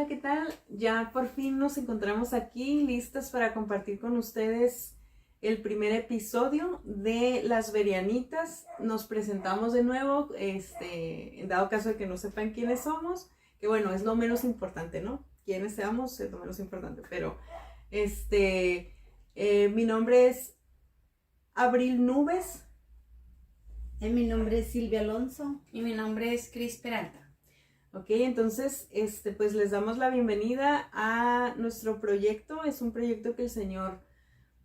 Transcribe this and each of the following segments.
Hola, ¿qué tal? Ya por fin nos encontramos aquí listas para compartir con ustedes el primer episodio de Las Verianitas. Nos presentamos de nuevo, en dado caso de que no sepan quiénes somos, que bueno, es lo menos importante, ¿no? Quiénes seamos es lo menos importante, pero mi nombre es Abril Nubes. Mi nombre es Silvia Alonso. Y mi nombre es Cris Peralta. Ok, entonces, pues les damos la bienvenida a nuestro proyecto. Es un proyecto que el Señor,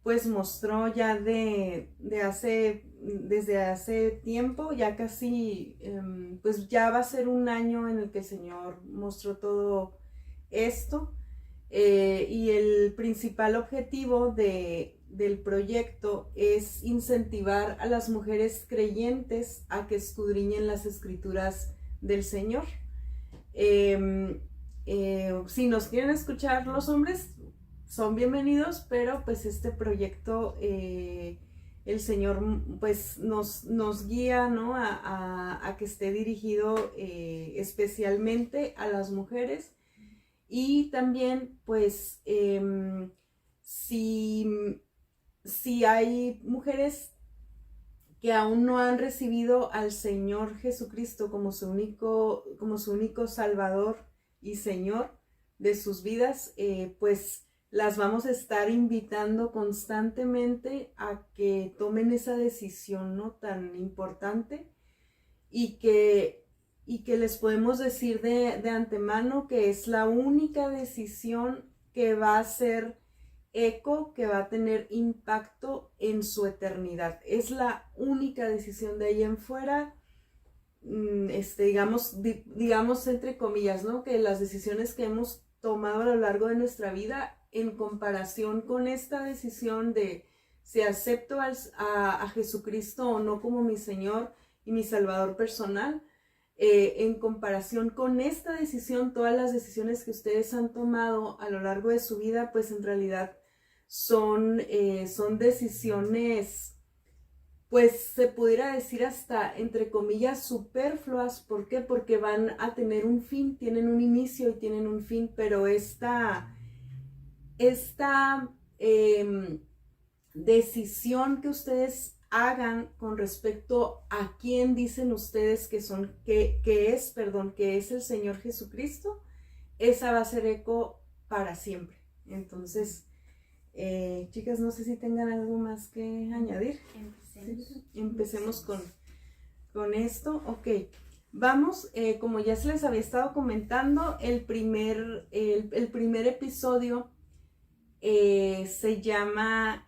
pues, mostró ya desde hace tiempo, ya casi, pues ya va a ser un año en el que el Señor mostró todo esto. Y el principal objetivo del proyecto es incentivar a las mujeres creyentes a que escudriñen las escrituras del Señor. Si nos quieren escuchar los hombres, son bienvenidos, pero pues este proyecto, el Señor pues nos guía, ¿no? a que esté dirigido especialmente a las mujeres. Y también pues si hay mujeres que aún no han recibido al Señor Jesucristo como su único Salvador y Señor de sus vidas, pues las vamos a estar invitando constantemente a que tomen esa decisión, ¿no? Tan importante, y que les podemos decir de antemano que es la única decisión que va a ser eco, que va a tener impacto en su eternidad. Es la única decisión. De ahí en fuera, digamos entre comillas, ¿no? Que las decisiones que hemos tomado a lo largo de nuestra vida, en comparación con esta decisión de si acepto a Jesucristo o no como mi Señor y mi Salvador personal, en comparación con esta decisión, todas las decisiones que ustedes han tomado a lo largo de su vida, pues en realidad son decisiones, pues se pudiera decir hasta entre comillas superfluas. ¿Por qué? Porque van a tener un fin, tienen un inicio y tienen un fin, pero esta decisión que ustedes hagan con respecto a quién dicen ustedes que es el Señor Jesucristo, esa va a ser eco para siempre. Entonces, chicas, no sé si tengan algo más que añadir. Empecemos con esto. Ok, vamos, como ya se les había estado comentando, el primer episodio se llama,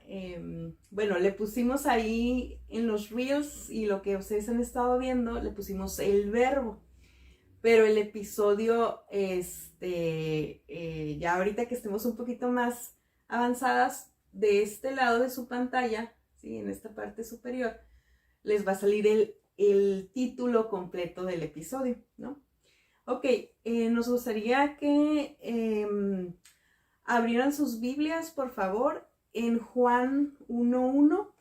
bueno, le pusimos ahí en los reels y lo que ustedes han estado viendo, le pusimos el verbo. Pero el episodio, ya ahorita que estemos un poquito más avanzadas, de este lado de su pantalla, ¿sí? En esta parte superior, les va a salir el título completo del episodio, ¿no? Ok, nos gustaría que abrieran sus Biblias, por favor, en Juan 1:1.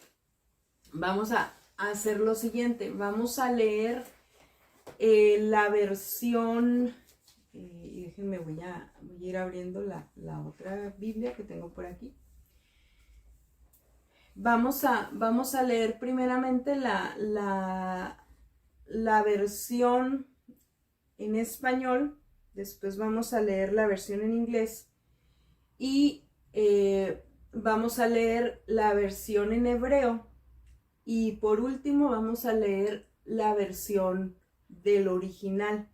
Vamos a hacer lo siguiente, vamos a leer la versión, y déjenme, voy a ir abriendo la otra Biblia que tengo por aquí. Vamos a leer primeramente la versión en español, después vamos a leer la versión en inglés y vamos a leer la versión en hebreo, y por último vamos a leer la versión del original.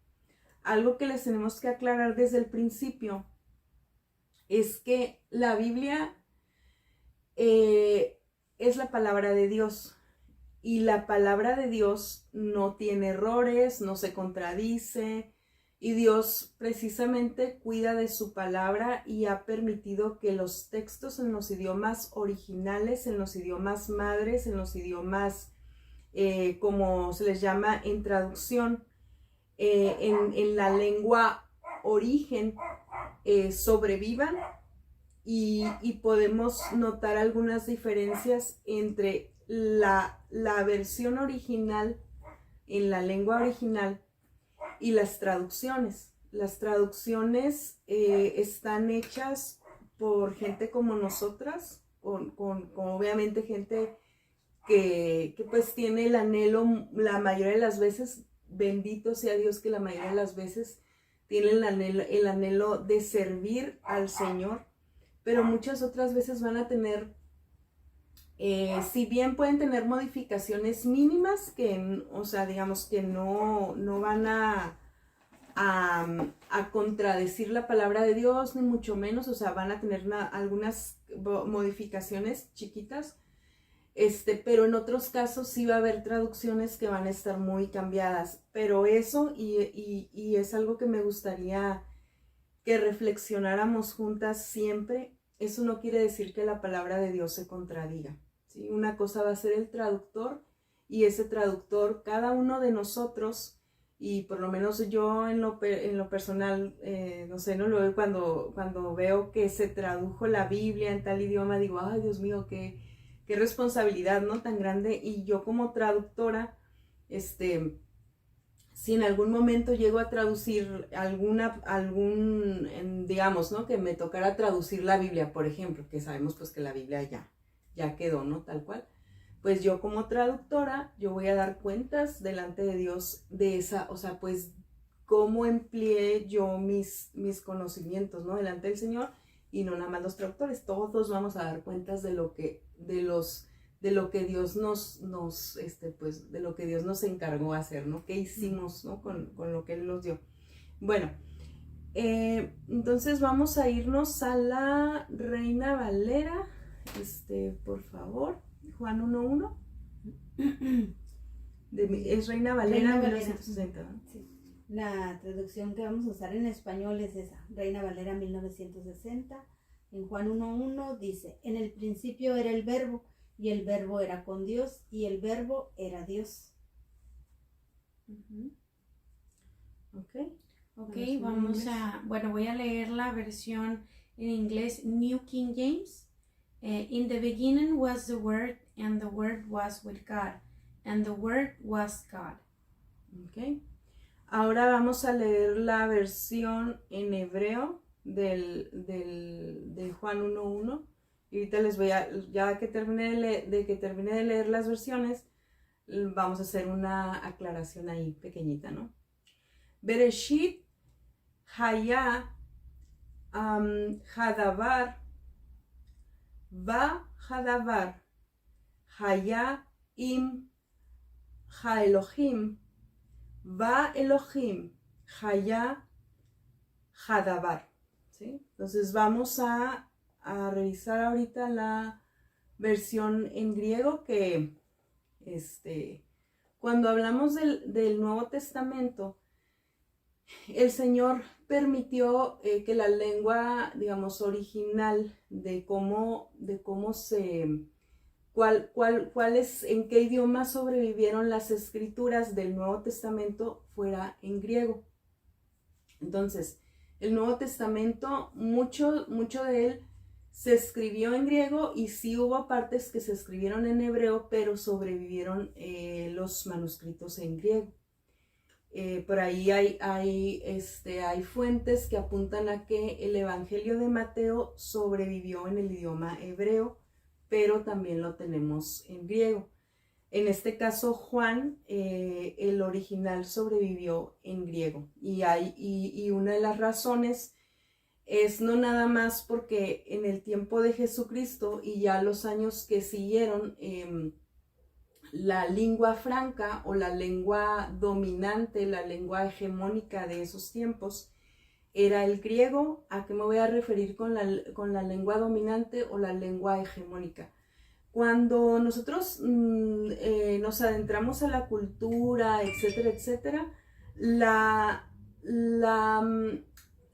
Algo que les tenemos que aclarar desde el principio es que la Biblia es la palabra de Dios, y la palabra de Dios no tiene errores, no se contradice, y Dios precisamente cuida de su palabra y ha permitido que los textos en los idiomas originales, en los idiomas madres, en los idiomas como se les llama en traducción, en la lengua origen, sobrevivan, y podemos notar algunas diferencias entre la versión original, en la lengua original, y las traducciones. las traducciones están hechas por gente como nosotras, con obviamente gente que pues tiene el anhelo, la mayoría de las veces, bendito sea Dios que la mayoría de las veces tiene el anhelo de servir al Señor, pero muchas otras veces van a tener, si bien pueden tener modificaciones mínimas, que, o sea, digamos que no van a contradecir la palabra de Dios, ni mucho menos, o sea, van a tener algunas modificaciones chiquitas, pero en otros casos sí va a haber traducciones que van a estar muy cambiadas, pero eso, y es algo que me gustaría que reflexionáramos juntas siempre, eso no quiere decir que la palabra de Dios se contradiga, ¿sí? Una cosa va a ser el traductor, y ese traductor, cada uno de nosotros, y por lo menos yo en lo personal, no sé, no luego cuando veo que se tradujo la Biblia en tal idioma, digo, ay Dios mío, qué responsabilidad, ¿no? Tan grande. Y yo como traductora, si en algún momento llego a traducir digamos, ¿no? Que me tocara traducir la Biblia, por ejemplo, que sabemos pues que la Biblia ya quedó, ¿no? Tal cual. Pues yo como traductora, yo voy a dar cuentas delante de Dios de esa, o sea, pues cómo empleé yo mis conocimientos, ¿no? Delante del Señor, y no nada más los traductores, todos vamos a dar cuentas de lo que Dios pues, de lo que Dios nos encargó hacer, ¿no? ¿Qué hicimos, ¿no? Con lo que Él nos dio. Bueno, entonces vamos a irnos a la Reina Valera, por favor, Juan 1:1. Es Reina Valera, 1960, ¿no? Sí. La traducción que vamos a usar en español es esa, Reina Valera 1960. En Juan 1:1 dice, en el principio era el verbo, y el verbo era con Dios, y el verbo era Dios. Ok, voy a leer la versión en inglés New King James. In the beginning was the Word, and the Word was with God, and the Word was God. Ok. Ahora vamos a leer la versión en hebreo del Juan 1:1. Y ahorita les voy a, ya que termine de leer las versiones, vamos a hacer una aclaración ahí pequeñita, ¿no? Bereshit haya hadavar va hadavar haya im haelohim va Elohim haya hadavar, ¿sí? Entonces vamos a revisar ahorita la versión en griego, que cuando hablamos del Nuevo Testamento, el Señor permitió que la lengua, digamos, original de cómo en qué idioma sobrevivieron las escrituras del Nuevo Testamento fuera en griego. Entonces, el Nuevo Testamento, mucho de él se escribió en griego, y sí hubo partes que se escribieron en hebreo, pero sobrevivieron los manuscritos en griego. Por ahí hay fuentes que apuntan a que el Evangelio de Mateo sobrevivió en el idioma hebreo, pero también lo tenemos en griego. En este caso, Juan, el original sobrevivió en griego. Y una de las razones es no nada más porque en el tiempo de Jesucristo y ya los años que siguieron, la lengua franca o la lengua dominante, la lengua hegemónica de esos tiempos, era el griego. ¿A qué me voy a referir con la lengua dominante o la lengua hegemónica? Cuando nosotros nos adentramos a la cultura, etcétera, etcétera,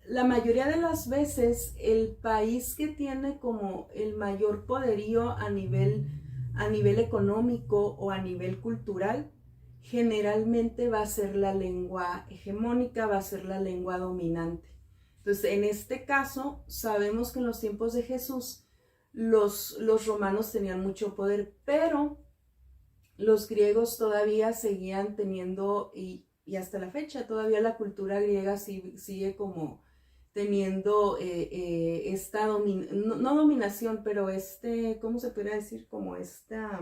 la mayoría de las veces el país que tiene como el mayor poderío a nivel económico o a nivel cultural, generalmente va a ser la lengua hegemónica, va a ser la lengua dominante. Entonces, en este caso, sabemos que en los tiempos de Jesús, los romanos tenían mucho poder, pero los griegos todavía seguían teniendo, y hasta la fecha todavía la cultura griega sigue como teniendo esta no dominación, pero ¿cómo se podría decir? Como esta,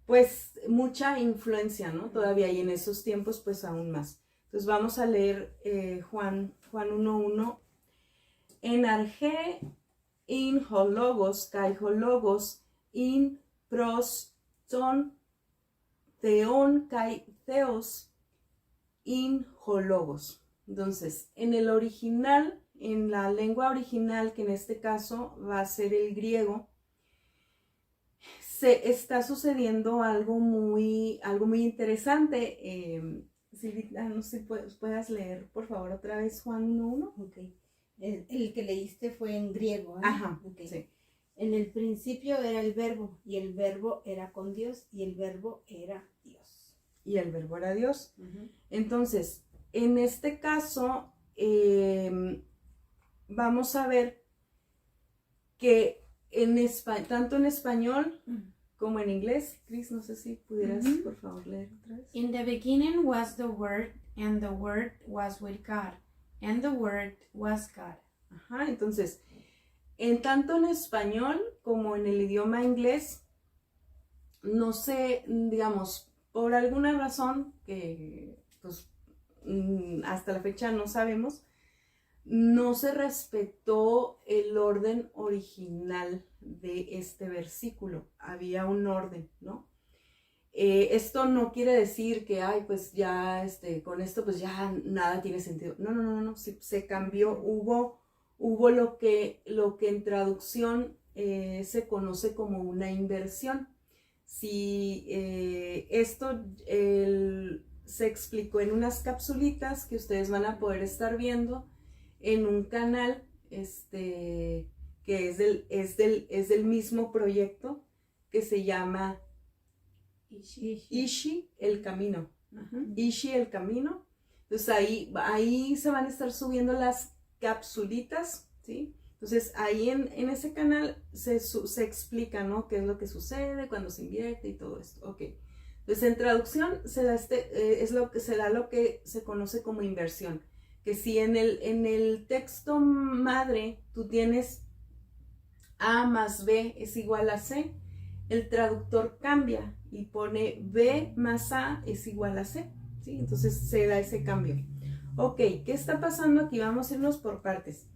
pues mucha influencia, ¿no? Todavía, y en esos tiempos pues aún más. Entonces vamos a leer Juan 1:1. En arge in hologos kai hologos in pros ton theon kai theos in hologos. Entonces, en el original, en la lengua original, que en este caso va a ser el griego, se está sucediendo algo muy interesante. Silvita, no sé si puedas leer, por favor, otra vez Juan 1:1. Ok. El que leíste fue en griego, ¿eh? Ajá, okay. Sí. En el principio era el verbo, y el verbo era con Dios, y el verbo era Dios. Y el verbo era Dios. Uh-huh. Entonces, en este caso, vamos a ver que tanto en español como en inglés, Cris, no sé si pudieras, por favor, leer otra vez. In the beginning was the Word, and the Word was with God, and the Word was God. Ajá, entonces, tanto en español como en el idioma inglés, no sé, digamos, por alguna razón que pues hasta la fecha no sabemos, no se respetó el orden original de este versículo. Había un orden, ¿no? Esto no quiere decir que, pues ya, con esto pues ya nada tiene sentido. No, se cambió, hubo lo que en traducción se conoce como una inversión. Si esto se explicó en unas capsulitas que ustedes van a poder estar viendo en un canal que es del mismo proyecto que se llama Ishi el Camino. Ishi el Camino. Entonces ahí se van a estar subiendo las capsulitas, ¿sí? Entonces ahí en ese canal se explica, ¿no? Qué es lo que sucede cuando se invierte y todo esto. Ok. Entonces en traducción se da lo que se conoce como inversión. Que si en el texto madre tú tienes A más B es igual a C, el traductor cambia y pone B más A es igual a C, ¿sí? Entonces se da ese cambio. Ok, ¿qué está pasando aquí? Vamos a irnos por partes.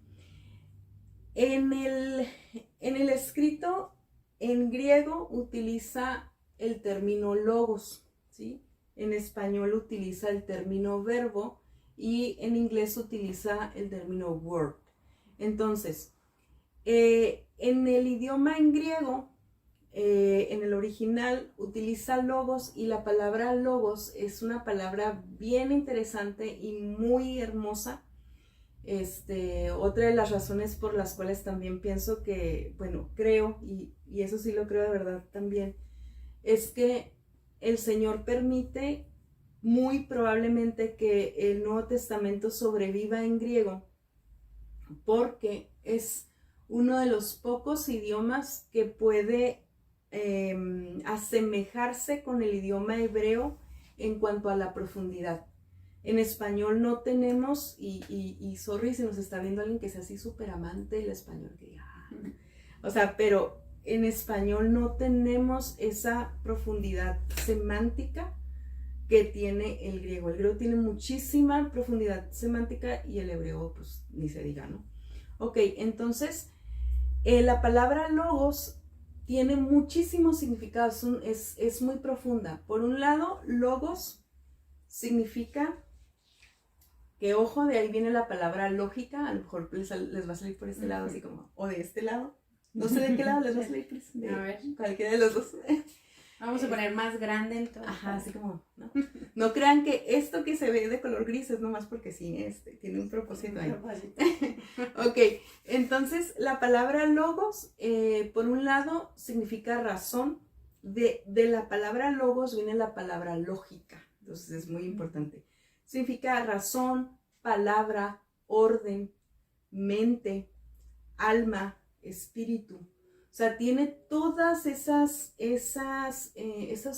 En el escrito en griego utiliza el término logos, ¿sí? En español utiliza el término verbo y en inglés utiliza el término word. Entonces, en el idioma en griego, en el original utiliza logos, y la palabra logos es una palabra bien interesante y muy hermosa. Otra de las razones por las cuales también pienso que, bueno, creo, y eso sí lo creo de verdad también, es que el Señor permite muy probablemente que el Nuevo Testamento sobreviva en griego, porque es uno de los pocos idiomas que puede asemejarse con el idioma hebreo en cuanto a la profundidad. En español no tenemos, y sorry si nos está viendo alguien que sea así súper amante del español, que o sea, pero en español no tenemos esa profundidad semántica que tiene el griego. El griego tiene muchísima profundidad semántica y el hebreo pues ni se diga, ¿no? Ok, entonces la palabra logos tiene muchísimos significados, es muy profunda. Por un lado, logos significa que, ojo, de ahí viene la palabra lógica. A lo mejor les va a salir por este lado, así como, o de este lado. No sé de qué lado les va a salir, a ver, cualquiera de los dos. Vamos a poner más grande entonces. Ajá, así como, ¿no? No crean que esto que se ve de color gris es nomás porque sí, tiene un propósito ahí. Ok, entonces la palabra logos, por un lado, significa razón. De la palabra logos viene la palabra lógica, entonces es muy importante. Significa razón, palabra, orden, mente, alma, espíritu. O sea, tiene todas esas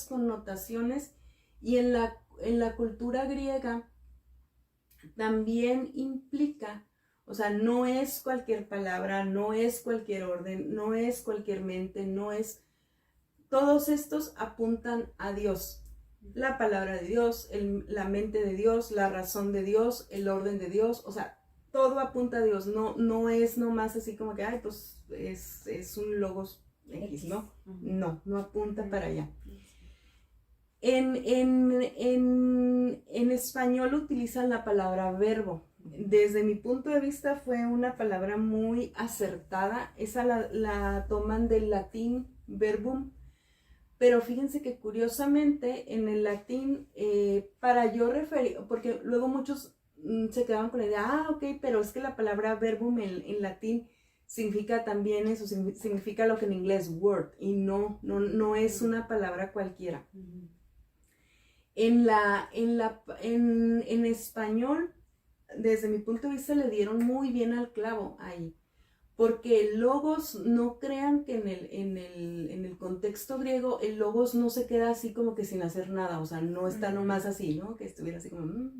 connotaciones, y en la cultura griega también implica, o sea, no es cualquier palabra, no es cualquier orden, no es cualquier mente, no es... Todos estos apuntan a Dios. La palabra de Dios, la mente de Dios, la razón de Dios, el orden de Dios, o sea, todo apunta a Dios, no es nomás así como que, ay, pues es un logos X, ¿no? No apunta para allá. En español utilizan la palabra verbo. Desde mi punto de vista fue una palabra muy acertada. Esa la toman del latín verbum. Pero fíjense que curiosamente en el latín, para yo referir, porque luego muchos se quedaban con la idea, ok, pero es que la palabra verbum en latín significa también eso, significa lo que en inglés word, y no es una palabra cualquiera. En español, desde mi punto de vista, le dieron muy bien al clavo ahí. Porque el logos, no crean que en el contexto griego, el logos no se queda así como que sin hacer nada, o sea, no está nomás así, ¿no? Que estuviera así como...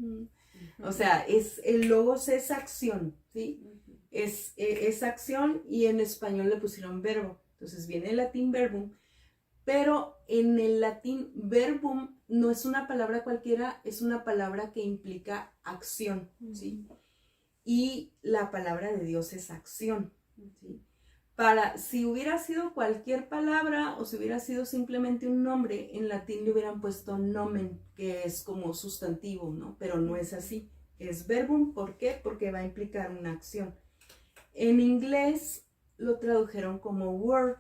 O sea, el logos es acción, ¿sí? Es acción, y en español le pusieron verbo. Entonces viene el latín verbum, pero en el latín verbum no es una palabra cualquiera, es una palabra que implica acción, ¿sí? Y la palabra de Dios es acción. ¿Sí? Si hubiera sido cualquier palabra, o si hubiera sido simplemente un nombre, en latín le hubieran puesto nomen, que es como sustantivo, ¿no? Pero no es así, es verbum. ¿Por qué? Porque va a implicar una acción. En inglés lo tradujeron como word.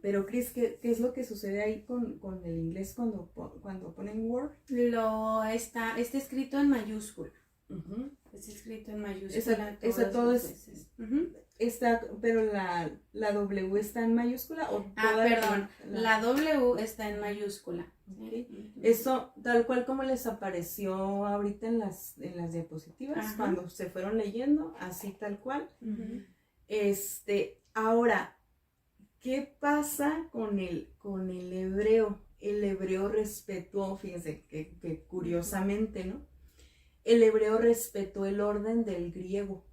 Pero Cris, ¿qué es lo que sucede ahí con el inglés cuando ponen word? Está escrito en mayúscula. Está escrito en mayúscula. Todo es... pero la W está en mayúscula, o perdón, la W está en mayúscula. Okay. Eso tal cual como les apareció ahorita en las diapositivas, cuando se fueron leyendo, así tal cual. Ahora, ¿qué pasa con el hebreo? El hebreo respetó, fíjense que curiosamente, ¿no? El hebreo respetó el orden del griego,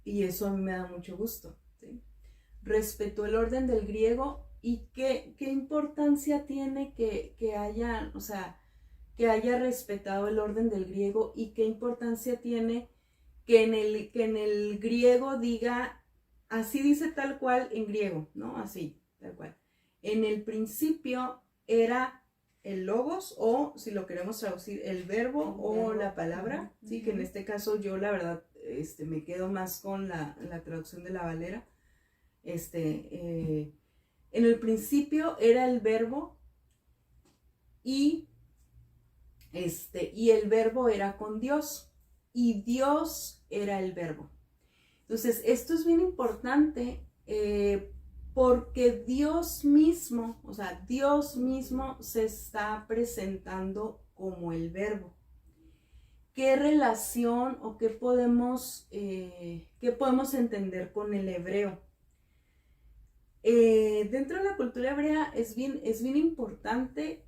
y eso a mí me da mucho gusto, ¿sí? Respetó el orden del griego, y qué importancia tiene que haya, o sea, que haya respetado el orden del griego, y qué importancia tiene que en el griego diga, así dice tal cual en griego, ¿no? Así, tal cual. En el principio era el logos, o si lo queremos traducir, el verbo o la palabra, sí, que en este caso yo la verdad me quedo más con la traducción de la Valera. En el principio era el verbo, y el verbo era con Dios, y Dios era el verbo. Entonces esto es bien importante, porque Dios mismo, o sea, Dios mismo se está presentando como el verbo. ¿Qué relación o qué podemos entender con el hebreo? Dentro de la cultura hebrea es bien importante,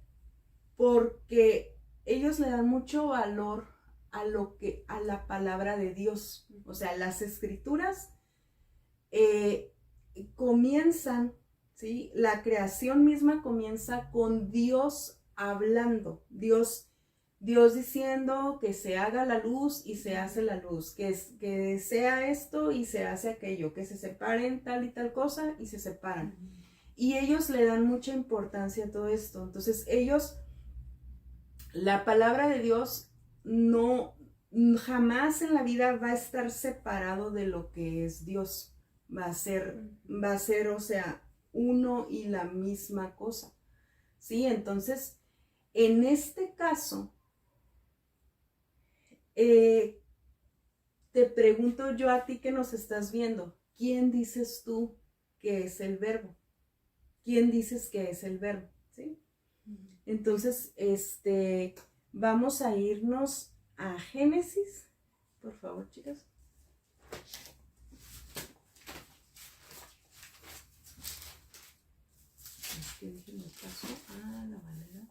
porque ellos le dan mucho valor a la palabra de Dios. O sea, las escrituras comienzan, ¿sí? La creación misma comienza con Dios hablando, Dios diciendo que se haga la luz, y se hace la luz, que sea esto y se hace aquello, que se separen tal y tal cosa y se separan. Y ellos le dan mucha importancia a todo esto. Entonces la palabra de Dios jamás en la vida va a estar separado de lo que es Dios. Va a ser, o sea, uno y la misma cosa, ¿sí? Entonces, en este caso, te pregunto yo a ti que nos estás viendo, ¿quién dices tú que es el verbo? ¿Quién dices que es el verbo? ¿Sí? Entonces, vamos a irnos a Génesis, por favor, chicas. Paso a la Valera.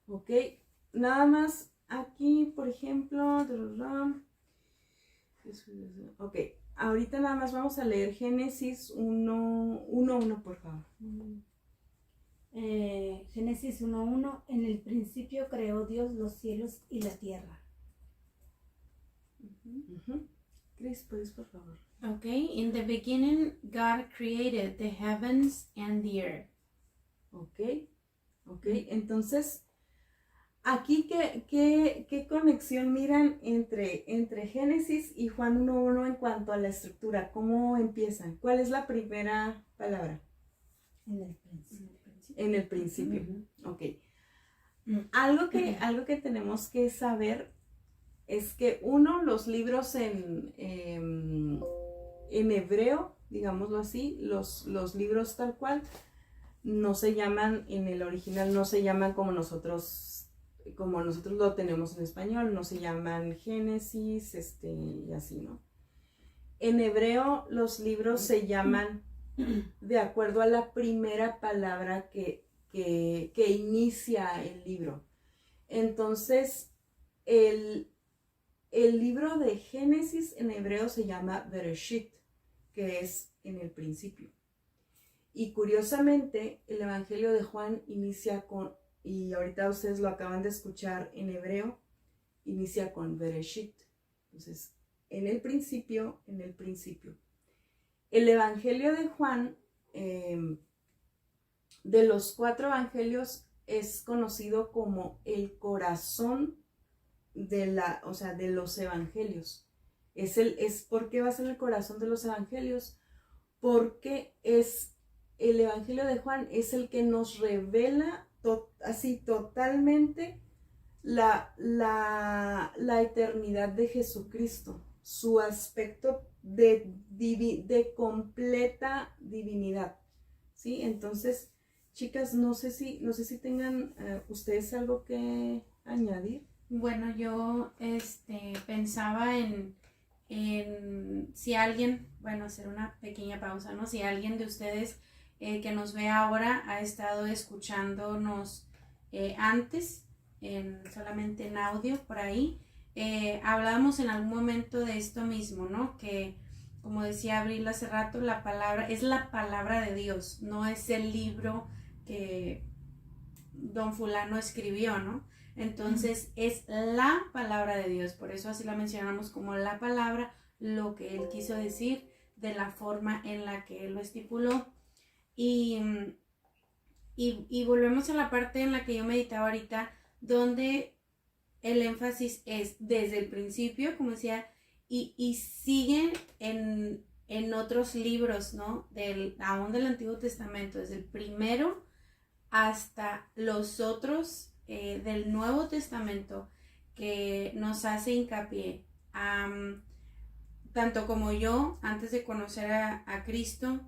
Ok, nada más aquí, por ejemplo, ok, ahorita nada más vamos a leer Génesis 1:1, por favor. Génesis 1:1, en el principio creó Dios los cielos y la tierra. Cris, ¿puedes, por favor? Okay, in the beginning, God created the heavens and the earth. Ok, entonces, aquí, ¿qué conexión miran entre Génesis y Juan 1:1 en cuanto a la estructura? ¿Cómo empiezan? ¿Cuál es la primera palabra? En el principio. En el principio. Ok. Algo que tenemos que saber es que los libros en hebreo, digámoslo así, los libros tal cual, no se llaman, en el original no se llaman como nosotros lo tenemos en español, no se llaman Génesis, y así, ¿no? En hebreo los libros se llaman de acuerdo a la primera palabra que inicia el libro. Entonces, el libro de Génesis en hebreo se llama Bereshit, que es en el principio. Y curiosamente, el Evangelio de Juan inicia con, y ahorita ustedes lo acaban de escuchar en hebreo, inicia con Bereshit. Entonces, en el principio. El Evangelio de Juan, de los 4 evangelios, es conocido como el corazón de los evangelios. ¿Por qué va a ser el corazón de los evangelios? Porque el Evangelio de Juan es el que nos revela así totalmente la eternidad de Jesucristo, su aspecto de completa divinidad, ¿sí? Entonces, chicas, no sé si tengan ustedes algo que añadir. Bueno, yo pensaba en si alguien, bueno, hacer una pequeña pausa, ¿no? Si alguien de ustedes que nos ve ahora ha estado escuchándonos antes, solamente en audio por ahí, hablábamos en algún momento de esto mismo, ¿no? Que, como decía Abril hace rato, la palabra es la palabra de Dios, no es el libro que don fulano escribió, ¿no? Entonces es la palabra de Dios, por eso así la mencionamos como la palabra, lo que él quiso decir, de la forma en la que él lo estipuló. Y volvemos a la parte en la que yo meditaba ahorita, donde el énfasis es desde el principio, como decía, y siguen en otros libros, ¿no? Aún del Antiguo Testamento, desde el primero hasta los otros del Nuevo Testamento, que nos hace hincapié, tanto como yo, antes de conocer a Cristo,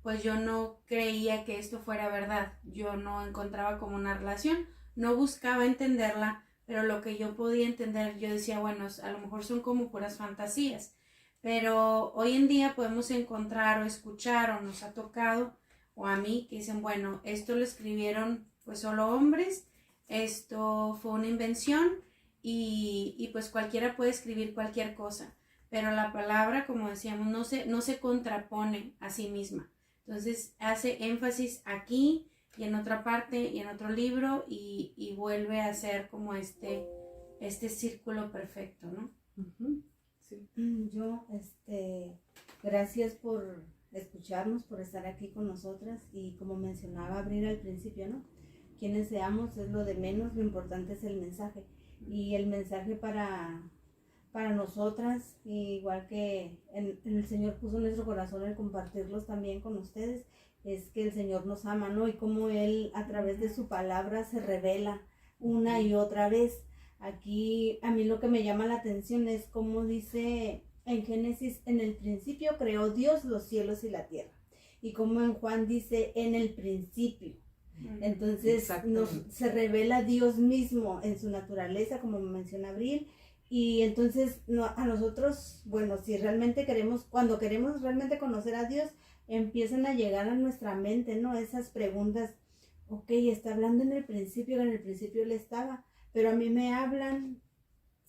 pues yo no creía que esto fuera verdad, yo no encontraba como una relación, no buscaba entenderla, pero lo que yo podía entender, yo decía, bueno, a lo mejor son como puras fantasías, pero hoy en día podemos encontrar o escuchar, o nos ha tocado, o a mí, que dicen, bueno, esto lo escribieron pues solo hombres, esto fue una invención, y pues cualquiera puede escribir cualquier cosa, pero la palabra, como decíamos, no se contrapone a sí misma. Entonces hace énfasis aquí y en otra parte y en otro libro, y vuelve a ser como este círculo perfecto, ¿no? Sí. Yo, gracias por escucharnos, por estar aquí con nosotras, y como mencionaba Abril al principio, ¿no? Quienes seamos es lo de menos, lo importante es el mensaje, y el mensaje para nosotras, igual que en el Señor puso en nuestro corazón el compartirlos también con ustedes, es que el Señor nos ama, ¿no? Y cómo Él a través de su palabra se revela una y otra vez. Aquí a mí lo que me llama la atención es cómo dice en Génesis, en el principio creó Dios los cielos y la tierra, y como en Juan dice, en el principio. Entonces se revela Dios mismo en su naturaleza, como menciona Abril. Y entonces a nosotros, bueno, si realmente cuando queremos realmente conocer a Dios, empiezan a llegar a nuestra mente, ¿no? Esas preguntas, ok, está hablando en el principio Él estaba, pero a mí me hablan,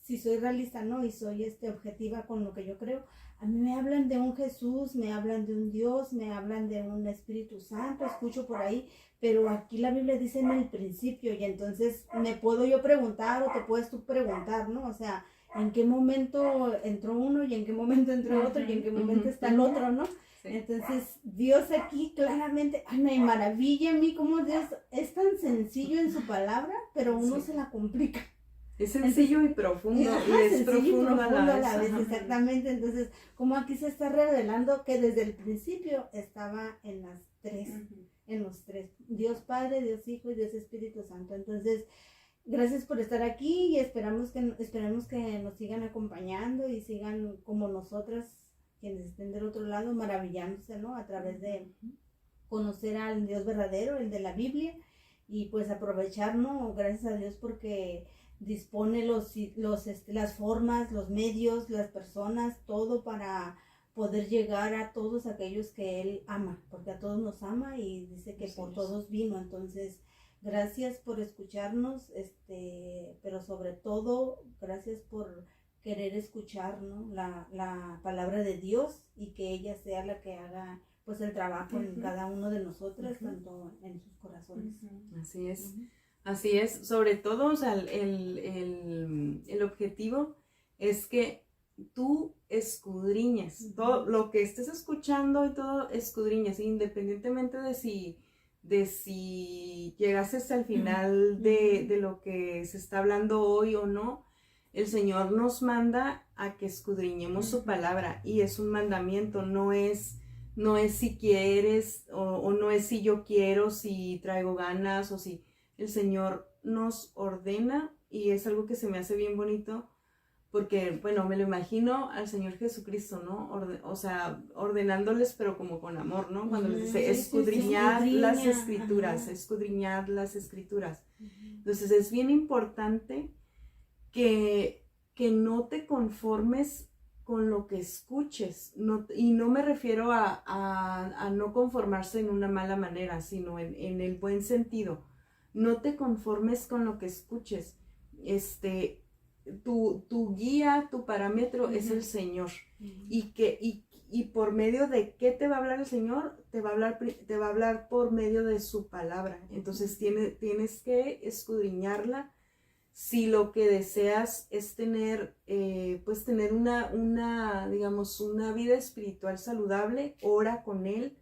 si soy realista, ¿no? Y soy objetiva con lo que yo creo, a mí me hablan de un Jesús, me hablan de un Dios, me hablan de un Espíritu Santo, escucho por ahí, pero aquí la Biblia dice en el principio, y entonces me puedo yo preguntar o te puedes tú preguntar, ¿no? O sea, ¿en qué momento entró uno y en qué momento entró otro y en qué momento está el otro, ¿no? Sí. Entonces, Dios aquí claramente, ay, me maravilla a mí cómo Dios es tan sencillo en su palabra, pero uno se la complica. Es sencillo y profundo, y es profundo a la vez. Exactamente. Entonces, como aquí se está revelando que desde el principio estaba en las tres, en los tres, Dios Padre, Dios Hijo y Dios Espíritu Santo. Entonces, gracias por estar aquí y esperamos que nos sigan acompañando y sigan como nosotras, quienes estén del otro lado, maravillándose, ¿no? A través de conocer al Dios verdadero, el de la Biblia, y pues aprovechar, ¿no? Gracias a Dios porque dispone las formas, los medios, las personas, todo para poder llegar a todos aquellos que Él ama, porque a todos nos ama y dice que por todos vino. Entonces, gracias por escucharnos, pero sobre todo, gracias por querer escuchar, ¿no? la palabra de Dios y que ella sea la que haga pues el trabajo en cada uno de nosotras, tanto en sus corazones. Así es. Así es, sobre todo, o sea, el objetivo es que tú escudriñes todo lo que estés escuchando y todo escudriñes, independientemente de si llegases al final de lo que se está hablando hoy o no. El Señor nos manda a que escudriñemos su palabra y es un mandamiento, no es si quieres o no es si yo quiero, si traigo ganas o si... El Señor nos ordena y es algo que se me hace bien bonito porque, bueno, me lo imagino al Señor Jesucristo, ¿no? Ordenándoles, pero como con amor, ¿no? Cuando les dice, escudriñad las Escrituras, escudriñad las Escrituras. Entonces es bien importante que no te conformes con lo que escuches, y no me refiero a no conformarse en una mala manera, sino en el buen sentido. No te conformes con lo que escuches. Tu guía, tu parámetro es el Señor. Y por medio de qué te va a hablar el Señor, te va a hablar por medio de su palabra. Entonces tienes que escudriñarla. Si lo que deseas es tener digamos, una vida espiritual saludable, ora con Él.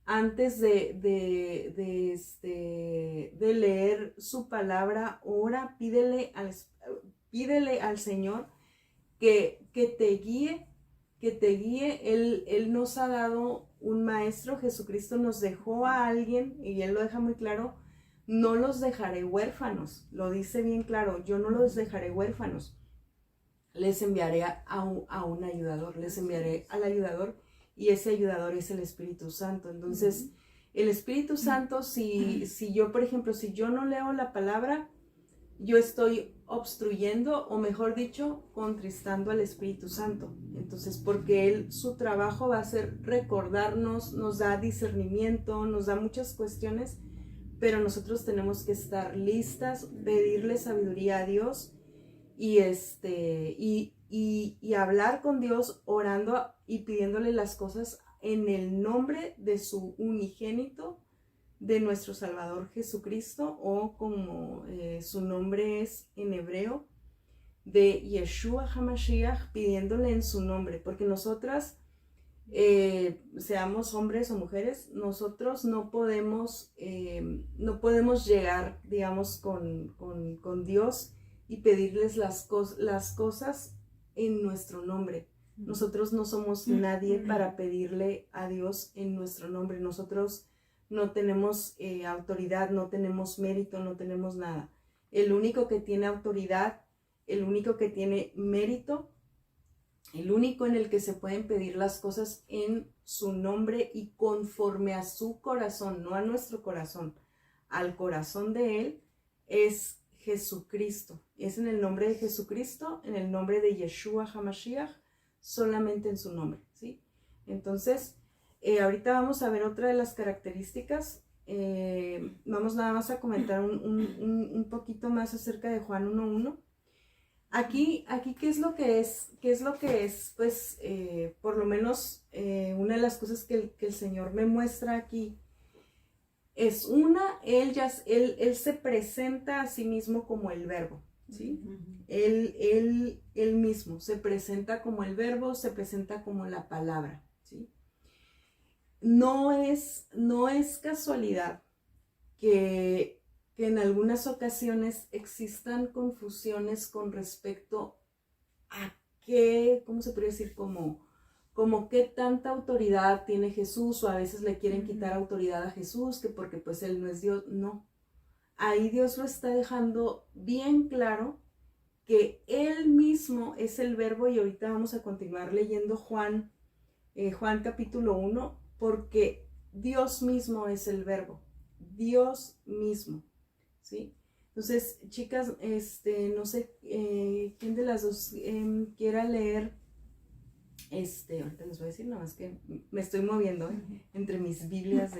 Antes de leer su palabra, ora, pídele al Señor que te guíe, Él nos ha dado un maestro, Jesucristo nos dejó a alguien, y Él lo deja muy claro, no los dejaré huérfanos, lo dice bien claro, yo no los dejaré huérfanos, les enviaré a un ayudador, les enviaré al ayudador, y ese ayudador es el Espíritu Santo. Entonces, el Espíritu Santo, si yo, por ejemplo, si yo no leo la palabra, yo estoy obstruyendo, o mejor dicho, contristando al Espíritu Santo. Entonces, porque Él, su trabajo va a ser recordarnos, nos da discernimiento, nos da muchas cuestiones, pero nosotros tenemos que estar listas, pedirle sabiduría a Dios y hablar con Dios, orando y pidiéndole las cosas en el nombre de su unigénito, de nuestro Salvador Jesucristo, o como su nombre es en hebreo, de Yeshua HaMashiach, pidiéndole en su nombre, porque nosotras, seamos hombres o mujeres, nosotros no podemos llegar, digamos, con Dios y pedirles las cosas en nuestro nombre. Nosotros no somos nadie para pedirle a Dios en nuestro nombre. Nosotros no tenemos autoridad, no tenemos mérito, no tenemos nada. El único que tiene autoridad, el único que tiene mérito, el único en el que se pueden pedir las cosas en su nombre y conforme a su corazón, no a nuestro corazón, al corazón de Él, es Jesucristo. Es en el nombre de Jesucristo, en el nombre de Yeshua HaMashiach, solamente en su nombre, ¿sí? Entonces, ahorita vamos a ver otra de las características. Vamos nada más a comentar un poquito más acerca de Juan 1:1. Aquí, ¿qué es lo que es? ¿Qué es lo que es? Pues, por lo menos, una de las cosas que el Señor me muestra aquí es él se presenta a sí mismo como el verbo, ¿sí? Él mismo se presenta como el verbo, se presenta como la palabra, ¿sí? No es casualidad que en algunas ocasiones existan confusiones con respecto a qué, ¿cómo se podría decir? Como qué tanta autoridad tiene Jesús, o a veces le quieren quitar autoridad a Jesús, que porque pues Él no es Dios. No, ahí Dios lo está dejando bien claro que Él mismo es el verbo, y ahorita vamos a continuar leyendo Juan capítulo 1, porque Dios mismo es el verbo, Dios mismo, ¿sí? Entonces, chicas, no sé quién de las dos quiera leer, ahorita les voy a decir, nada más que me estoy moviendo entre mis Biblias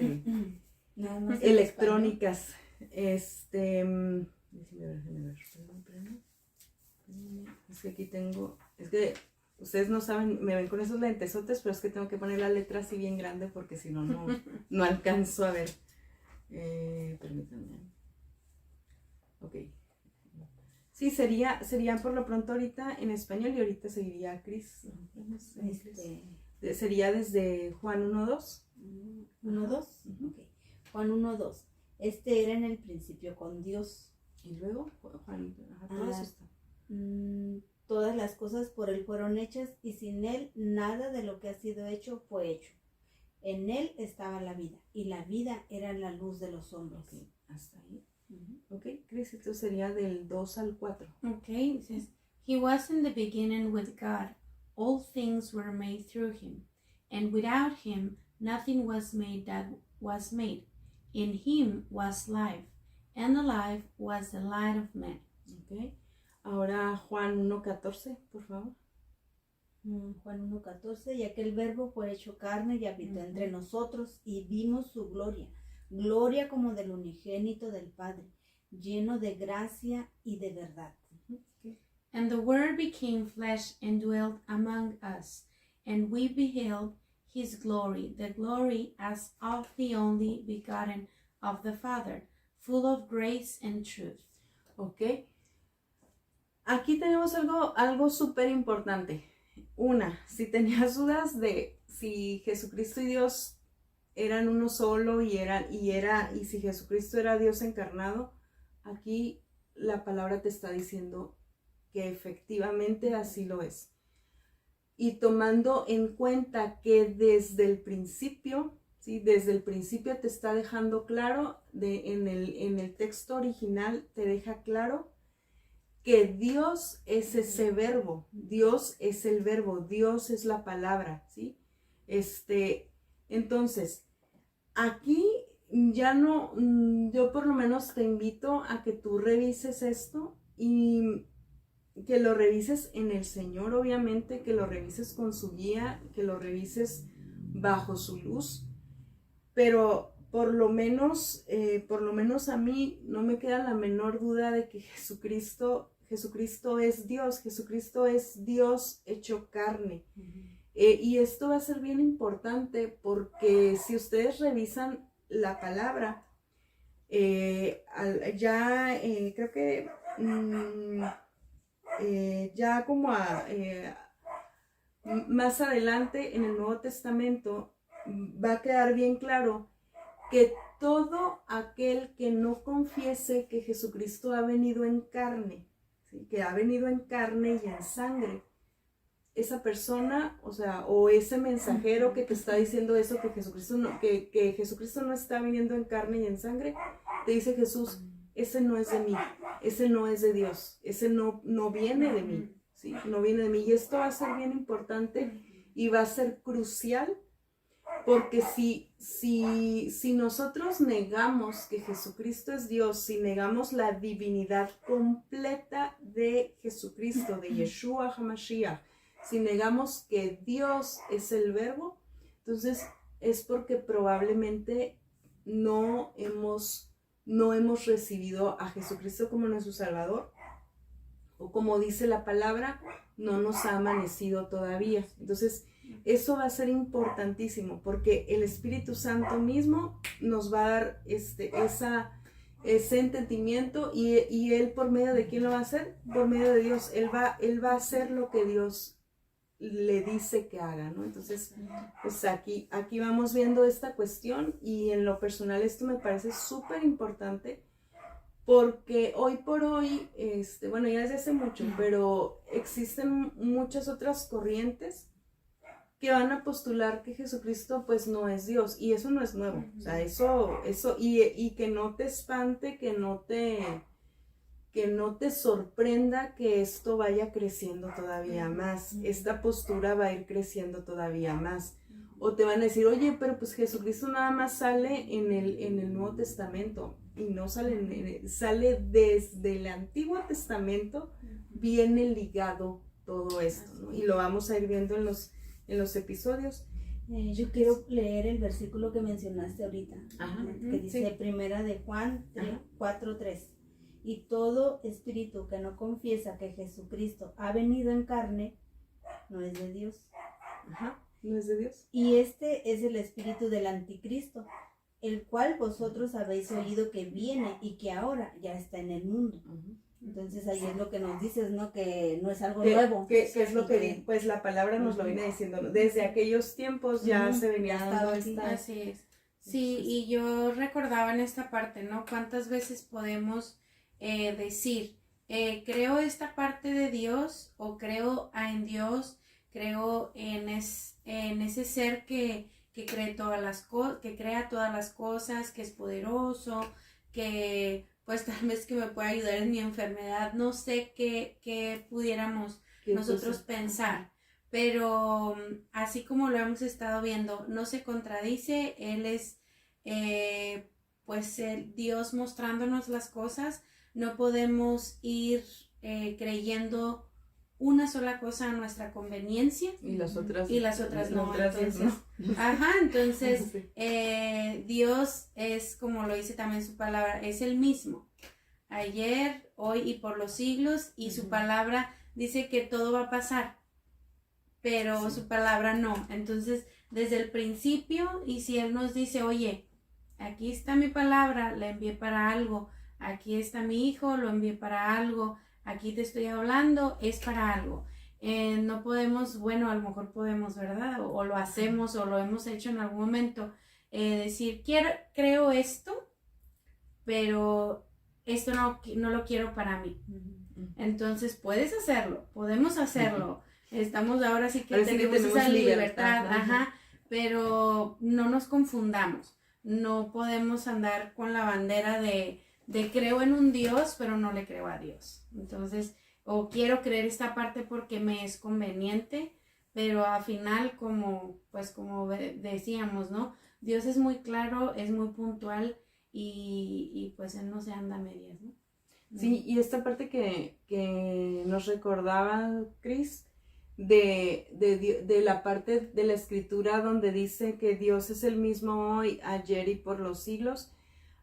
electrónicas. Déjame ver. Es que aquí tengo, es que ustedes no saben, me ven con esos lentesotes, pero es que tengo que poner la letra así bien grande porque si no, no alcanzo a ver. Permítanme. Ok. Sí, sería por lo pronto ahorita en español, y ahorita seguiría Cris. Sería desde Juan 1:2. 1:2. Okay. Juan 1:2. Era en el principio con Dios. Y luego, Juan, todo eso está. Todas las cosas por Él fueron hechas, y sin Él nada de lo que ha sido hecho fue hecho. En Él estaba la vida, y la vida era la luz de los hombres. Okay, hasta ahí. Ok, Cris, esto sería del 2 al 4. Okay, it says, He was in the beginning with God. All things were made through Him, and without Him nothing was made that was made. In Him was life, and the life was the light of men. Ok, ahora Juan 1:14, por favor. Juan 1:14, y aquel verbo fue hecho carne y habitó entre nosotros, y vimos su gloria, gloria como del unigénito del Padre, lleno de gracia y de verdad. And the Word became flesh and dwelt among us, and we beheld His glory, the glory as of the only begotten of the Father, full of grace and truth. Ok, aquí tenemos algo súper importante. Una, si tenías dudas de si Jesucristo y Dios eran uno solo y si Jesucristo era Dios encarnado, aquí la palabra te está diciendo que efectivamente así lo es. Y tomando en cuenta que desde el principio, ¿sí? Desde el principio te está dejando claro, en el texto original te deja claro que Dios es ese verbo, Dios es el verbo, Dios es la palabra, ¿sí? Entonces, aquí ya no, yo por lo menos te invito a que tú revises esto, y que lo revises en el Señor, obviamente, que lo revises con su guía, que lo revises bajo su luz, pero por lo menos a mí no me queda la menor duda de que Jesucristo es Dios, Jesucristo es Dios hecho carne. Y esto va a ser bien importante porque si ustedes revisan la palabra, creo que ya como más adelante en el Nuevo Testamento va a quedar bien claro que todo aquel que no confiese que Jesucristo ha venido en carne, ¿sí? Que ha venido en carne y en sangre, esa persona, o ese mensajero que te está diciendo eso, que Jesucristo no está viniendo en carne y en sangre, te dice Jesús, ese no es de mí, ese no es de Dios, ese no viene de mí, ¿sí? No viene de mí. Y esto va a ser bien importante y va a ser crucial, porque si nosotros negamos que Jesucristo es Dios, si negamos la divinidad completa de Jesucristo, de Yeshua HaMashiach, si negamos que Dios es el verbo, entonces es porque probablemente no hemos recibido a Jesucristo como nuestro Salvador, o como dice la palabra, no nos ha amanecido todavía. Entonces, eso va a ser importantísimo, porque el Espíritu Santo mismo nos va a dar ese entendimiento, y Él, ¿por medio de quién lo va a hacer? Por medio de Dios. Él va a hacer lo que Dios le dice que haga, ¿no? Entonces, pues aquí vamos viendo esta cuestión, y en lo personal esto me parece súper importante, porque hoy por hoy, bueno, ya desde hace mucho, pero existen muchas otras corrientes que van a postular que Jesucristo pues no es Dios, y eso no es nuevo. O sea, eso y que no te espante, que no te sorprenda que esto vaya creciendo todavía más. Esta postura va a ir creciendo todavía más. O te van a decir, oye, pero pues Jesucristo nada más sale en el Nuevo Testamento, y no sale, sale desde el Antiguo Testamento, viene ligado todo esto, ¿no? Y lo vamos a ir viendo en los episodios. Yo quiero leer el versículo que mencionaste ahorita, que dice sí. Primera de Juan 4:3. Y todo espíritu que no confiesa que Jesucristo ha venido en carne, no es de Dios. No es de Dios. Y este es el espíritu del anticristo, el cual vosotros habéis oído que viene y que ahora ya está en el mundo. Entonces ahí es lo que nos dices, ¿no? Que no es algo nuevo. Que es lo que, pues la palabra nos lo viene diciendo, ¿no? Desde aquellos tiempos ya se venía dando esta... Así es. Sí, y yo recordaba en esta parte, ¿no? ¿Cuántas veces podemos decir, creo esta parte de Dios, o creo en Dios, creo en ese ser que cree todas las cosas, que crea todas las cosas, que es poderoso, que pues tal vez que me pueda ayudar en mi enfermedad? No sé qué pudiéramos nosotros pensar, pero así como lo hemos estado viendo, no se contradice. Él es pues el Dios mostrándonos las cosas. No podemos ir creyendo una sola cosa a nuestra conveniencia y las otras no. Entonces, entonces Dios es, como lo dice también su palabra, es el mismo ayer, hoy y por los siglos, y su palabra dice que todo va a pasar, pero su palabra no. Entonces, desde el principio, y si Él nos dice, oye, aquí está mi palabra, la envié para algo, aquí está mi hijo, lo envié para algo, aquí te estoy hablando, es para algo. No podemos, bueno, a lo mejor podemos, ¿verdad? O lo hacemos, o lo hemos hecho en algún momento, decir, creo esto, pero esto no lo quiero para mí. Entonces puedes hacerlo, podemos hacerlo. Estamos ahora sí que tenemos esa libertad, pero no nos confundamos. No podemos andar con la bandera de creo en un Dios, pero no le creo a Dios. Entonces, o quiero creer esta parte porque me es conveniente, pero al final, como decíamos, ¿no? Dios es muy claro, es muy puntual, y pues Él no se anda a medias, ¿no? Sí, y esta parte que nos recordaba Cris, de la parte de la escritura donde dice que Dios es el mismo hoy, ayer y por los siglos.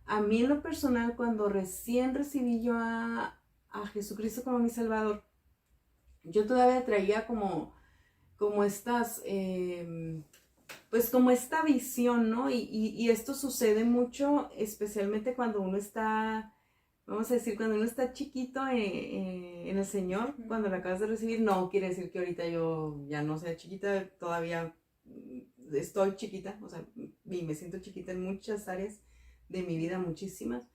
A mí en lo personal, cuando recién recibí yo a Jesucristo como mi Salvador, yo todavía traía como estas, pues como esta visión, ¿no? Y esto sucede mucho, especialmente cuando uno está, vamos a decir, cuando uno está chiquito en el Señor, cuando lo acabas de recibir. No quiere decir que ahorita yo ya no sea chiquita, todavía estoy chiquita, o sea, y me siento chiquita en muchas áreas de mi vida, muchísimas,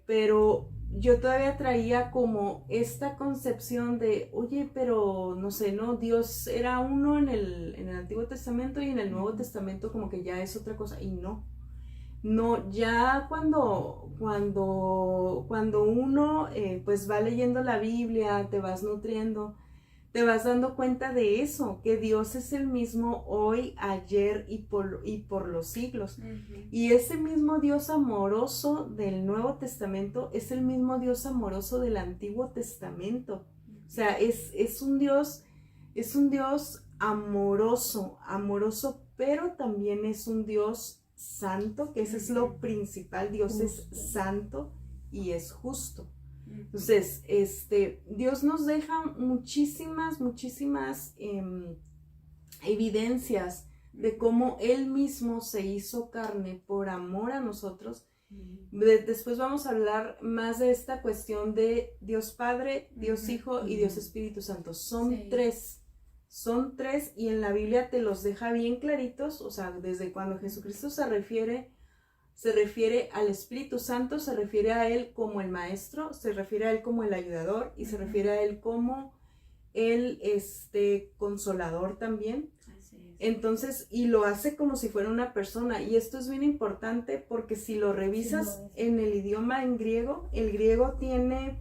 pero yo todavía traía como esta concepción de, oye, pero no sé, ¿no? Dios era uno en el Antiguo Testamento, y en el Nuevo Testamento como que ya es otra cosa. Y no, ya cuando uno pues va leyendo la Biblia, te vas nutriendo, te vas dando cuenta de eso, que Dios es el mismo hoy, ayer y por los siglos. Y ese mismo Dios amoroso del Nuevo Testamento es el mismo Dios amoroso del Antiguo Testamento. O sea, es un Dios amoroso pero también es un Dios santo, que eso es lo principal. Dios es santo y es justo. Entonces, Dios nos deja muchísimas evidencias de cómo Él mismo se hizo carne por amor a nosotros. Después vamos a hablar más de esta cuestión de Dios Padre, Dios Hijo y Dios Espíritu Santo. Son tres, y en la Biblia te los deja bien claritos. O sea, desde cuando Jesucristo se refiere al Espíritu Santo, se refiere a Él como el Maestro, se refiere a Él como el Ayudador y se refiere a Él como el Consolador también. Entonces, y lo hace como si fuera una persona, y esto es bien importante porque si lo revisas en el idioma en griego, el griego tiene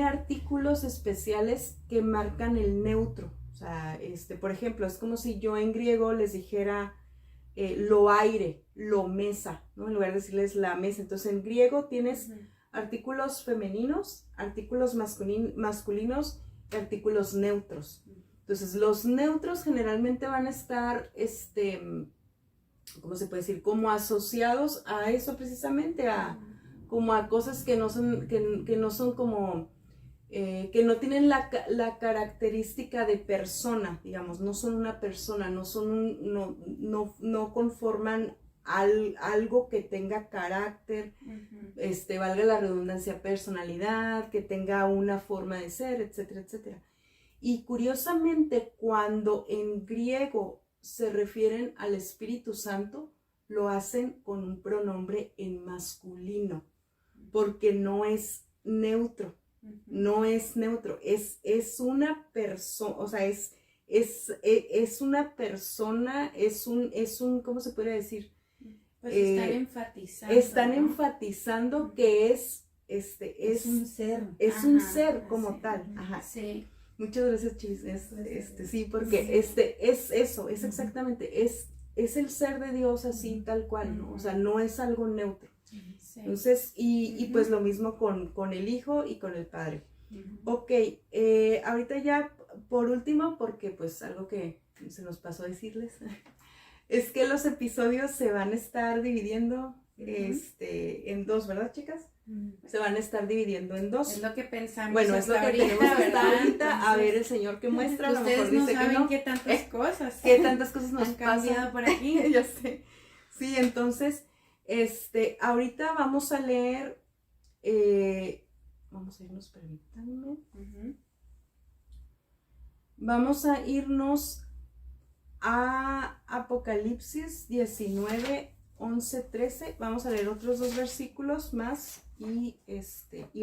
artículos especiales que marcan el neutro. O sea, por ejemplo, es como si yo en griego les dijera lo aire, lo mesa, ¿no? En lugar de decirles la mesa. Entonces, en griego tienes artículos femeninos, artículos masculinos y artículos neutros. Entonces, los neutros generalmente van a estar, ¿cómo se puede decir? Como asociados a eso precisamente, como a cosas que no son como, que no tienen la característica de persona, digamos, no son una persona, no conforman algo que tenga carácter, valga la redundancia, personalidad, que tenga una forma de ser, etcétera, etcétera. Y curiosamente, cuando en griego se refieren al Espíritu Santo, lo hacen con un pronombre en masculino, porque no es neutro, es una persona, o sea, es una persona, es un, ¿cómo se puede decir? Pues están enfatizando. Están enfatizando que es un ser. Es un ser como tal. Ajá. Sí. Muchas gracias, Chivis. Sí, porque es eso, es exactamente, es el ser de Dios así, tal cual, ¿no? O sea, no es algo neutro. Sí. Entonces, y pues lo mismo con el Hijo y con el Padre. Ok, ahorita ya, por último, porque pues algo que se nos pasó a decirles, es que los episodios se van a estar dividiendo en dos, ¿verdad, chicas? Se van a estar dividiendo en dos. Es lo que pensamos. Bueno, es lo que ahorita, tenemos hasta ¿verdad? ahorita. Entonces, a ver el Señor que muestra. A lo ustedes mejor no dice saben que no. qué tantas cosas. Qué tantas cosas nos han cambiado pasan por aquí. Ya sé. Sí, entonces, ahorita vamos a leer, vamos a irnos, permítanme. Vamos a irnos a Apocalipsis 19, 11, 13. Vamos a leer otros dos versículos más y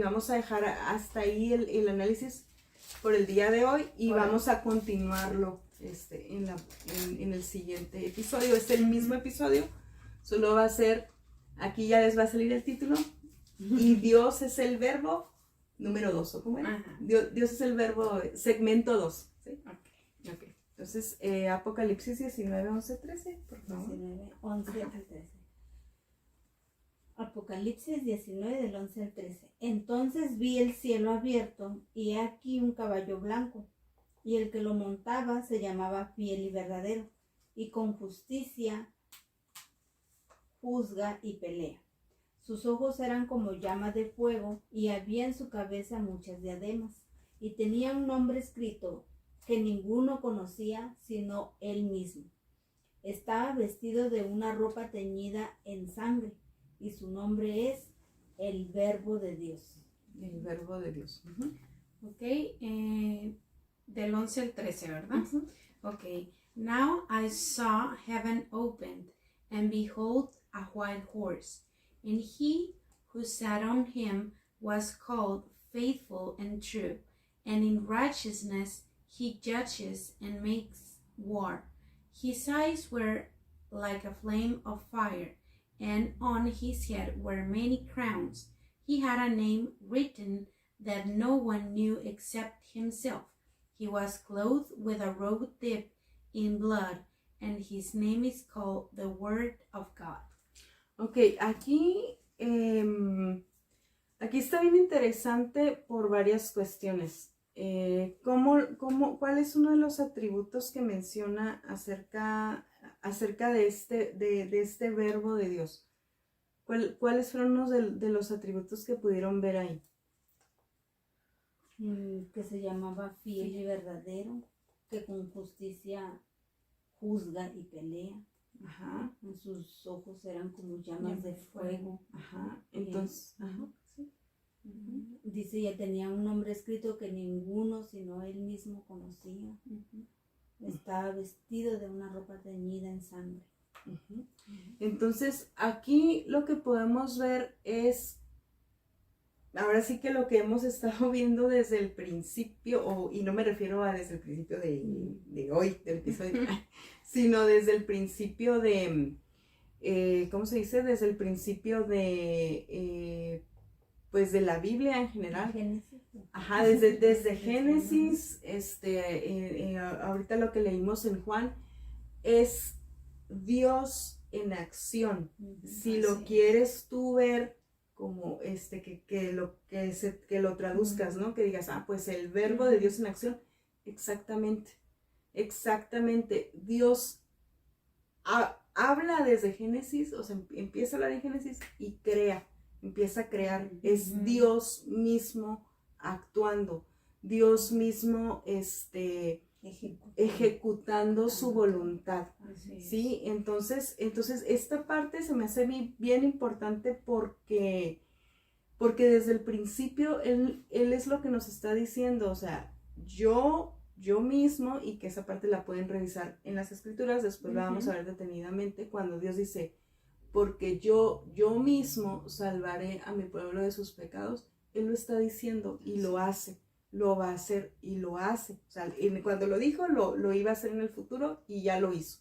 vamos a dejar hasta ahí el análisis por el día de hoy y vamos a continuarlo en el siguiente episodio. Es el mismo episodio, solo va a ser, aquí ya les va a salir el título, y Dios es el verbo número 2, ¿o cómo era? Dios es el verbo, segmento 2, ¿sí? Ok. Entonces, Apocalipsis 19, 11, 13, por favor. 19, 11 al 13. Apocalipsis 19 del 11 al 13. Entonces vi el cielo abierto y he aquí un caballo blanco, y el que lo montaba se llamaba Fiel y Verdadero, y con justicia juzga y pelea. Sus ojos eran como llama de fuego, y había en su cabeza muchas diademas, y tenía un nombre escrito que ninguno conocía sino él mismo. Estaba vestido de una ropa teñida en sangre, y su nombre es el Verbo de Dios. El Verbo de Dios. Ok, del 11 al 13, ¿verdad? Ok, now I saw heaven opened, and behold a white horse, and he who sat on him was called Faithful and True, and in righteousness he judges and makes war. His eyes were like a flame of fire, and on his head were many crowns. He had a name written that no one knew except himself. He was clothed with a robe dipped in blood, and his name is called the Word of God. Ok, aquí está bien interesante por varias cuestiones. ¿Cuál es uno de los atributos que menciona acerca acerca de este verbo de Dios. ¿Cuáles fueron unos de los atributos que pudieron ver ahí? Que se llamaba fiel y verdadero, que con justicia juzga y pelea. Ajá. Sus ojos eran como llamas de fuego. Ajá. Entonces, ajá. Sí. Dice, ya tenía un nombre escrito que ninguno sino él mismo conocía. Estaba vestido de una ropa teñida en sangre. Entonces, aquí lo que podemos ver es, ahora sí que lo que hemos estado viendo desde el principio, y no me refiero a desde el principio de hoy, del episodio, sino desde el principio de, ¿cómo se dice? Desde el principio de, pues de la Biblia en general. Génesis. Ajá, desde Génesis, ahorita lo que leímos en Juan es Dios en acción. Si lo quieres tú ver como que lo traduzcas, ¿no? Que digas, pues el verbo de Dios en acción. Exactamente. Dios habla desde Génesis, o sea, empieza a hablar en Génesis y empieza a crear. Es Dios mismo actuando, Dios mismo ejecutando su voluntad. ¿Sí? Entonces esta parte se me hace bien importante porque desde el principio él es lo que nos está diciendo, o sea, yo mismo, y que esa parte la pueden revisar en las escrituras, después la vamos a ver detenidamente, cuando Dios dice, porque yo mismo salvaré a mi pueblo de sus pecados, él lo está diciendo y lo hace. Lo va a hacer y lo hace. O sea, cuando lo dijo, lo iba a hacer en el futuro y ya lo hizo.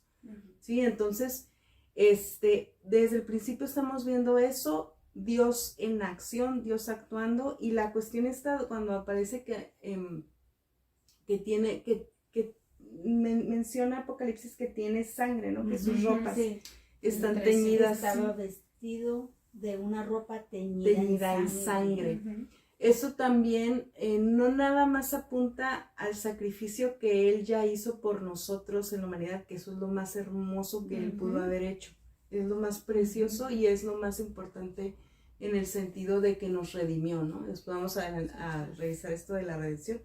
¿Sí? Entonces, desde el principio estamos viendo eso, Dios en acción, Dios actuando, y la cuestión está cuando aparece que menciona Apocalipsis que tiene sangre, ¿no? Que sus ropas están teñidas. Estaba vestido de una ropa teñida en sangre. Eso también no nada más apunta al sacrificio que Él ya hizo por nosotros en la humanidad, que eso es lo más hermoso que Él pudo haber hecho. Es lo más precioso y es lo más importante en el sentido de que nos redimió, ¿no? Después vamos a revisar esto de la redención.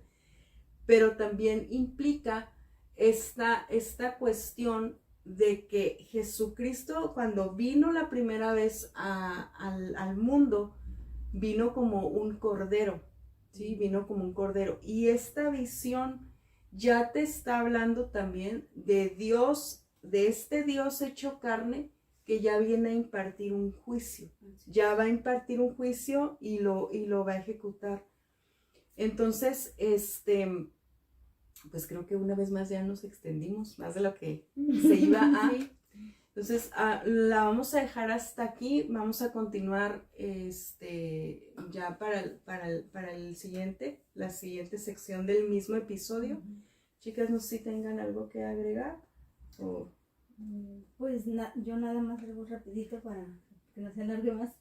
Pero también implica esta cuestión de que Jesucristo, cuando vino la primera vez al mundo, vino como un cordero, ¿sí? Vino como un cordero. Y esta visión ya te está hablando también de Dios, de este Dios hecho carne, que ya viene a impartir un juicio. Ya va a impartir un juicio y lo va a ejecutar. Entonces, pues creo que una vez más ya nos extendimos, más de lo que se iba a... Entonces, la vamos a dejar hasta aquí. Vamos a continuar ya para el siguiente, la siguiente sección del mismo episodio. Chicas, no sé si tengan algo que agregar. Pues yo nada más algo rapidito para que no se alargue más.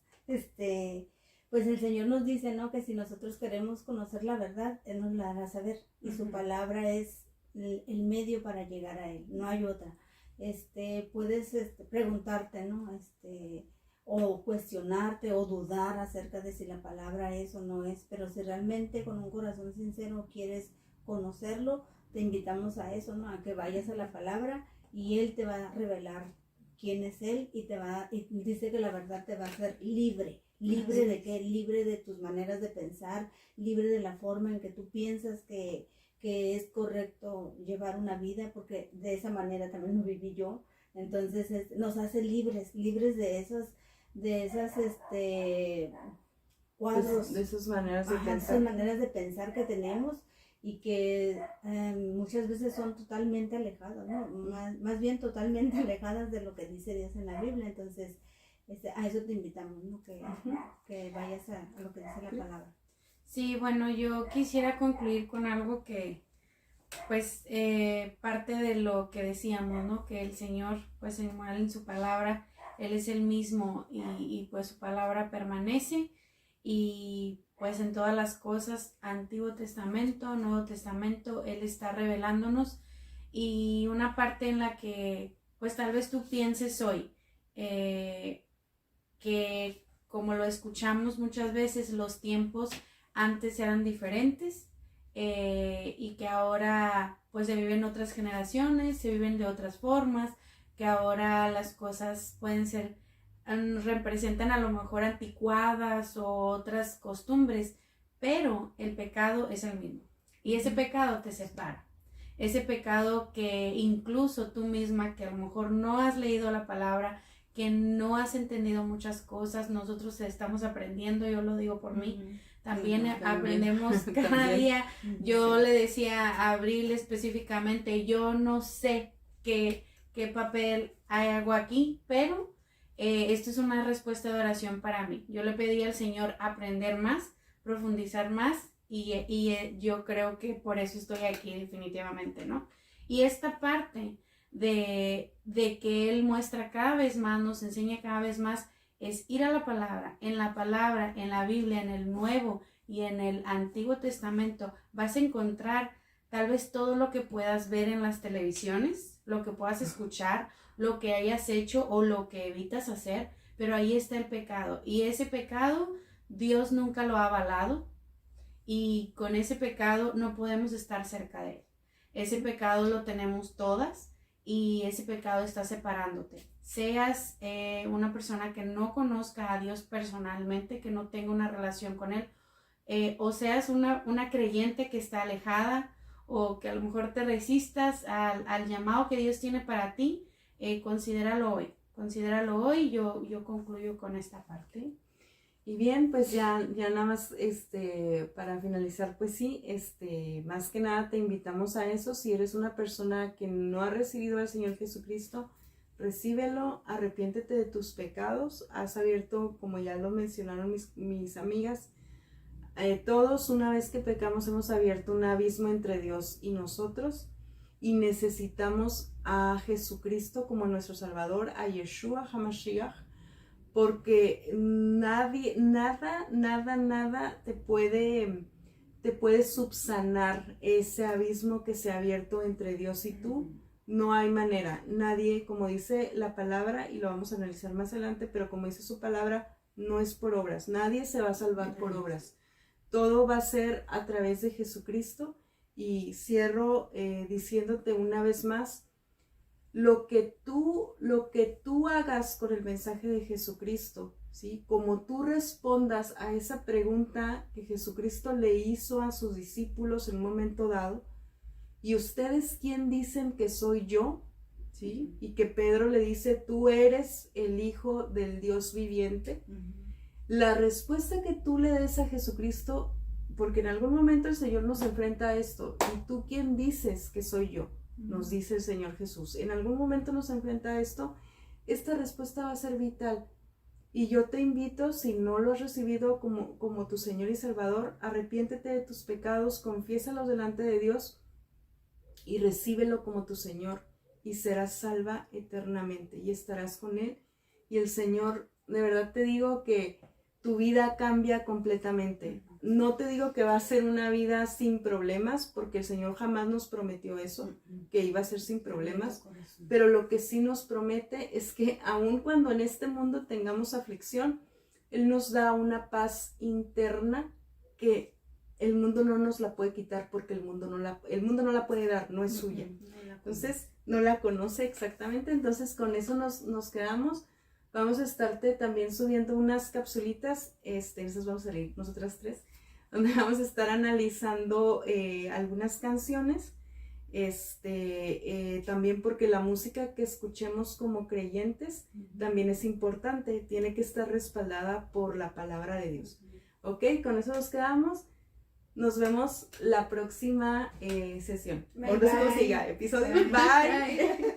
Pues el Señor nos dice, ¿no? Que si nosotros queremos conocer la verdad, Él nos la hará saber. Y su palabra es el medio para llegar a Él. No hay otra. Puedes preguntarte, ¿no? O cuestionarte o dudar acerca de si la palabra es o no es, pero si realmente con un corazón sincero quieres conocerlo, te invitamos a eso, ¿no? A que vayas a la palabra y Él te va a revelar quién es Él y dice que la verdad te va a hacer libre. ¿Libre de qué? Libre de tus maneras de pensar, libre de la forma en que tú piensas que es correcto llevar una vida, porque de esa manera también lo viví yo. Entonces nos hace libres de esas cuadros, de esas maneras de pensar. Esas maneras de pensar que tenemos y que muchas veces son totalmente alejadas, ¿no? Más bien totalmente alejadas de lo que dice Dios en la Biblia. Entonces a eso te invitamos, ¿no? Que vayas a lo que dice la palabra. Sí, bueno, yo quisiera concluir con algo que, pues, parte de lo que decíamos, ¿no? Que el Señor, pues, en su palabra, Él es el mismo y pues su palabra permanece y pues en todas las cosas, Antiguo Testamento, Nuevo Testamento, Él está revelándonos, y una parte en la que pues tal vez tú pienses hoy que como lo escuchamos muchas veces, los tiempos antes eran diferentes y que ahora pues se viven otras generaciones, se viven de otras formas, que ahora las cosas pueden ser, representan a lo mejor anticuadas o otras costumbres, pero el pecado es el mismo y ese pecado te separa. Ese pecado que incluso tú misma, que a lo mejor no has leído la palabra, que no has entendido muchas cosas, nosotros estamos aprendiendo, yo lo digo por mí, también aprendemos cada día. Yo le decía a Abril específicamente, yo no sé qué papel hago aquí, pero esto es una respuesta de oración para mí. Yo le pedí al Señor aprender más, profundizar más, y yo creo que por eso estoy aquí definitivamente, ¿no? Y esta parte de que Él muestra cada vez más, nos enseña cada vez más, es ir a la palabra, en la Biblia, en el Nuevo y en el Antiguo Testamento, vas a encontrar tal vez todo lo que puedas ver en las televisiones, lo que puedas escuchar, lo que hayas hecho o lo que evitas hacer, pero ahí está el pecado, y ese pecado Dios nunca lo ha avalado, y con ese pecado no podemos estar cerca de él. Ese pecado lo tenemos todas y ese pecado está separándote. Seas una persona que no conozca a Dios personalmente, que no tenga una relación con él, o seas una creyente que está alejada o que a lo mejor te resistas al llamado que Dios tiene para ti, considéralo hoy. Yo concluyo con esta parte. Y bien, pues ya nada más, para finalizar, pues sí, más que nada te invitamos a eso. Si eres una persona que no ha recibido al Señor Jesucristo, recíbelo, arrepiéntete de tus pecados. Has abierto, como ya lo mencionaron mis amigas, todos una vez que pecamos hemos abierto un abismo entre Dios y nosotros, y necesitamos a Jesucristo como nuestro Salvador, a Yeshua HaMashiach, porque nada te puede subsanar ese abismo que se ha abierto entre Dios y tú. No hay manera. Nadie, como dice la palabra, y lo vamos a analizar más adelante, pero como dice su palabra, no es por obras. Nadie se va a salvar por obras. Todo va a ser a través de Jesucristo. Y cierro diciéndote una vez más, lo que tú hagas con el mensaje de Jesucristo, ¿sí? Como tú respondas a esa pregunta que Jesucristo le hizo a sus discípulos en un momento dado, ¿y ustedes quién dicen que soy yo? ¿Sí? Y que Pedro le dice, tú eres el Hijo del Dios viviente. La respuesta que tú le des a Jesucristo, porque en algún momento el Señor nos enfrenta a esto, ¿y tú quién dices que soy yo? Nos dice el Señor Jesús. En algún momento nos enfrenta a esto. Esta respuesta va a ser vital. Y yo te invito, si no lo has recibido como tu Señor y Salvador, arrepiéntete de tus pecados, confiésalos delante de Dios y recíbelo como tu Señor, y serás salva eternamente y estarás con Él. Y el Señor, de verdad te digo que tu vida cambia completamente. No te digo que va a ser una vida sin problemas, porque el Señor jamás nos prometió eso, que iba a ser sin problemas, pero lo que sí nos promete es que aun cuando en este mundo tengamos aflicción, Él nos da una paz interna que el mundo no nos la puede quitar, porque el mundo no la puede dar, no es suya. Entonces, no la conoce exactamente. Entonces, con eso nos quedamos. Vamos a estarte también subiendo unas capsulitas, esas vamos a leer nosotras tres, donde vamos a estar analizando algunas canciones, también porque la música que escuchemos como creyentes también es importante, tiene que estar respaldada por la palabra de Dios. Ok, con eso nos quedamos. Nos vemos la próxima sesión. Bye, o no sé cómo bye. siga, episodio. Bye.